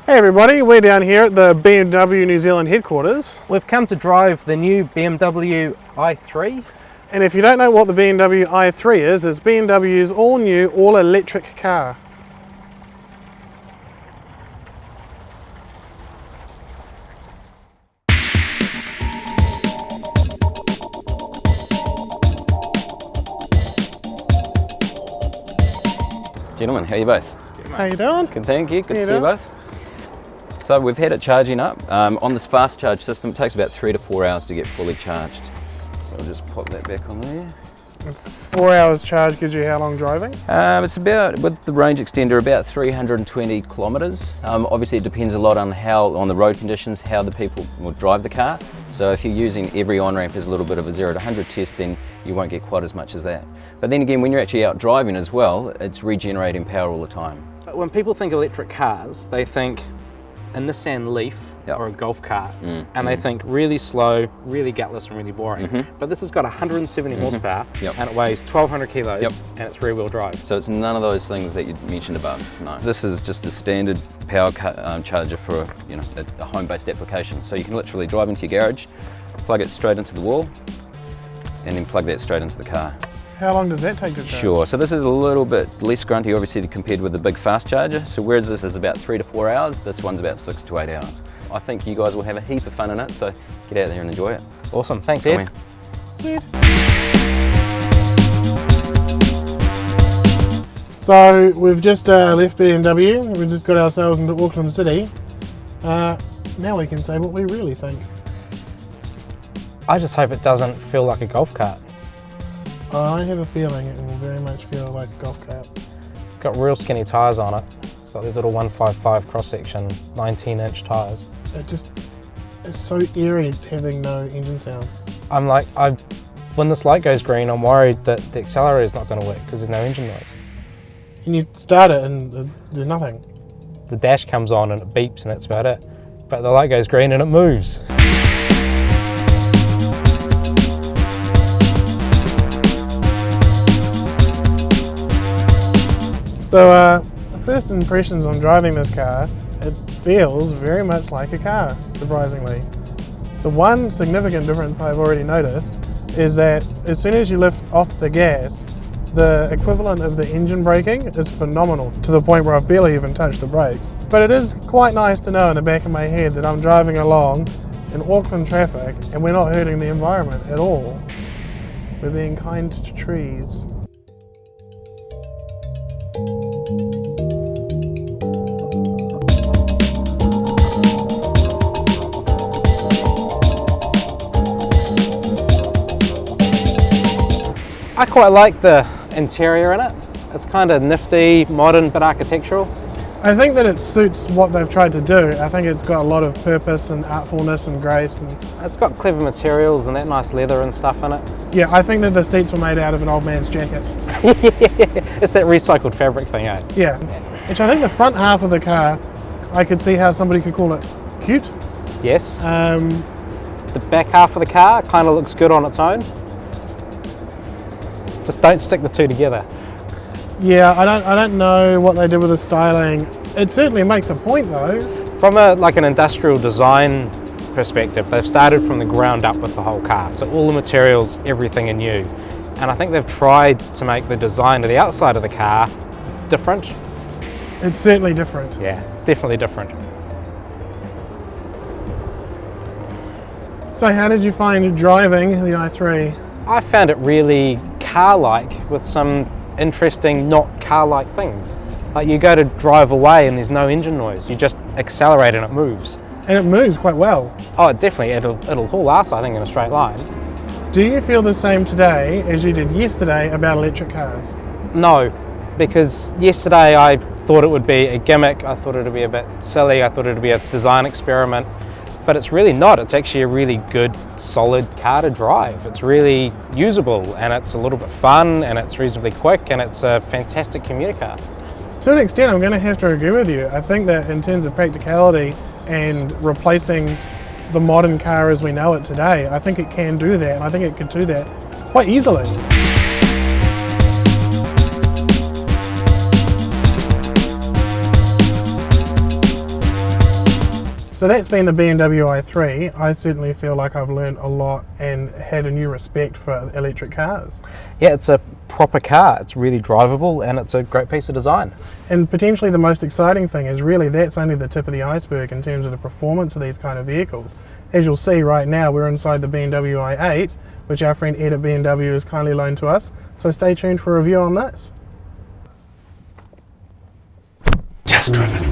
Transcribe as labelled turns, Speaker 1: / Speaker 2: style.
Speaker 1: Hey everybody, we're down here at the BMW New Zealand headquarters.
Speaker 2: We've come to drive the new BMW i3.
Speaker 1: And if you don't know what the BMW i3 is, it's BMW's all new, all electric car.
Speaker 3: Gentlemen, how are you both?
Speaker 1: How you doing?
Speaker 3: Good, thank you. Good to see you both. So we've had it charging up. On this fast charge system, it takes about 3 to 4 hours to get fully charged. So I'll just pop that back on there.
Speaker 1: 4 hours charge gives you how long driving?
Speaker 3: It's about, with the range extender, about 320 kilometres. Obviously it depends a lot on on the road conditions, how the people will drive the car. So if you're using every on-ramp as a little bit of a 0 to 100 test, then you won't get quite as much as that. But then again, when you're actually out driving as well, it's regenerating power all the time.
Speaker 2: When people think electric cars, they think a Nissan Leaf or a golf cart, and they think really slow, really gutless and really boring. But this has got 170 horsepower and it weighs 1,200 kilos and it's rear wheel drive.
Speaker 3: So it's none of those things that you mentioned above, no. This is just a standard power charger for a home-based application. So you can literally drive into your garage, plug it straight into the wall, and then plug that straight into the car.
Speaker 1: How long does that take to charge?
Speaker 3: Sure, so this is a little bit less grunty obviously compared with the big fast charger. So whereas this is about 3 to 4 hours, this one's about 6 to 8 hours. I think you guys will have a heap of fun in it, so get out there and enjoy it.
Speaker 2: Awesome, thanks Ed.
Speaker 1: So we've just left BMW, we've just got ourselves into Auckland City. Now we can say what we really think.
Speaker 2: I just hope it doesn't feel like a golf cart.
Speaker 1: I have a feeling it will very much feel like a golf cart.
Speaker 2: It's got real skinny tyres on it. It's got these little 155 cross-section, 19-inch tyres.
Speaker 1: It's so eerie having no engine sound.
Speaker 2: When this light goes green, I'm worried that the accelerator is not going to work because there's no engine noise.
Speaker 1: And you start it and there's nothing.
Speaker 2: The dash comes on and it beeps and that's about it. But the light goes green and it moves.
Speaker 1: So first impressions on driving this car, it feels very much like a car, surprisingly. The one significant difference I've already noticed is that as soon as you lift off the gas, the equivalent of the engine braking is phenomenal, to the point where I've barely even touched the brakes. But it is quite nice to know in the back of my head that I'm driving along in Auckland traffic and we're not hurting the environment at all. We're being kind to trees.
Speaker 2: I quite like the interior in it. It's kind of nifty, modern, but architectural.
Speaker 1: I think that it suits what they've tried to do. I think it's got a lot of purpose and artfulness and grace. And
Speaker 2: it's got clever materials and that nice leather and stuff in it.
Speaker 1: Yeah, I think that the seats were made out of an old man's jacket.
Speaker 2: It's that recycled fabric thing, eh?
Speaker 1: Yeah, which I think the front half of the car, I could see how somebody could call it cute.
Speaker 2: Yes. The back half of the car kind of looks good on its own. Just don't stick the two together.
Speaker 1: Yeah, I don't know what they did with the styling. It certainly makes a point though.
Speaker 2: From an industrial design perspective, they've started from the ground up with the whole car. So all the materials, everything are new. And I think they've tried to make the design of the outside of the car different.
Speaker 1: It's certainly different.
Speaker 2: Yeah, definitely different.
Speaker 1: So how did you find driving the i3?
Speaker 2: I found it really car-like with some interesting not car-like things. Like you go to drive away and there's no engine noise, you just accelerate and it moves.
Speaker 1: And it moves quite well.
Speaker 2: Oh, definitely, it'll haul ass I think in a straight line.
Speaker 1: Do you feel the same today as you did yesterday about electric cars?
Speaker 2: No, because yesterday I thought it would be a gimmick, I thought it would be a bit silly, I thought it would be a design experiment. But it's really not. It's actually a really good, solid car to drive. It's really usable and it's a little bit fun and it's reasonably quick and it's a fantastic commuter car.
Speaker 1: To an extent, I'm going to have to agree with you. I think that in terms of practicality and replacing the modern car as we know it today, I think it can do that, and I think it could do that quite easily. So that's been the BMW i3. I certainly feel like I've learned a lot and had a new respect for electric cars.
Speaker 2: Yeah, it's a proper car. It's really drivable and it's a great piece of design.
Speaker 1: And potentially the most exciting thing is really that's only the tip of the iceberg in terms of the performance of these kind of vehicles. As you'll see right now, we're inside the BMW i8, which our friend Ed at BMW has kindly loaned to us. So stay tuned for a review on this.
Speaker 4: Test driven.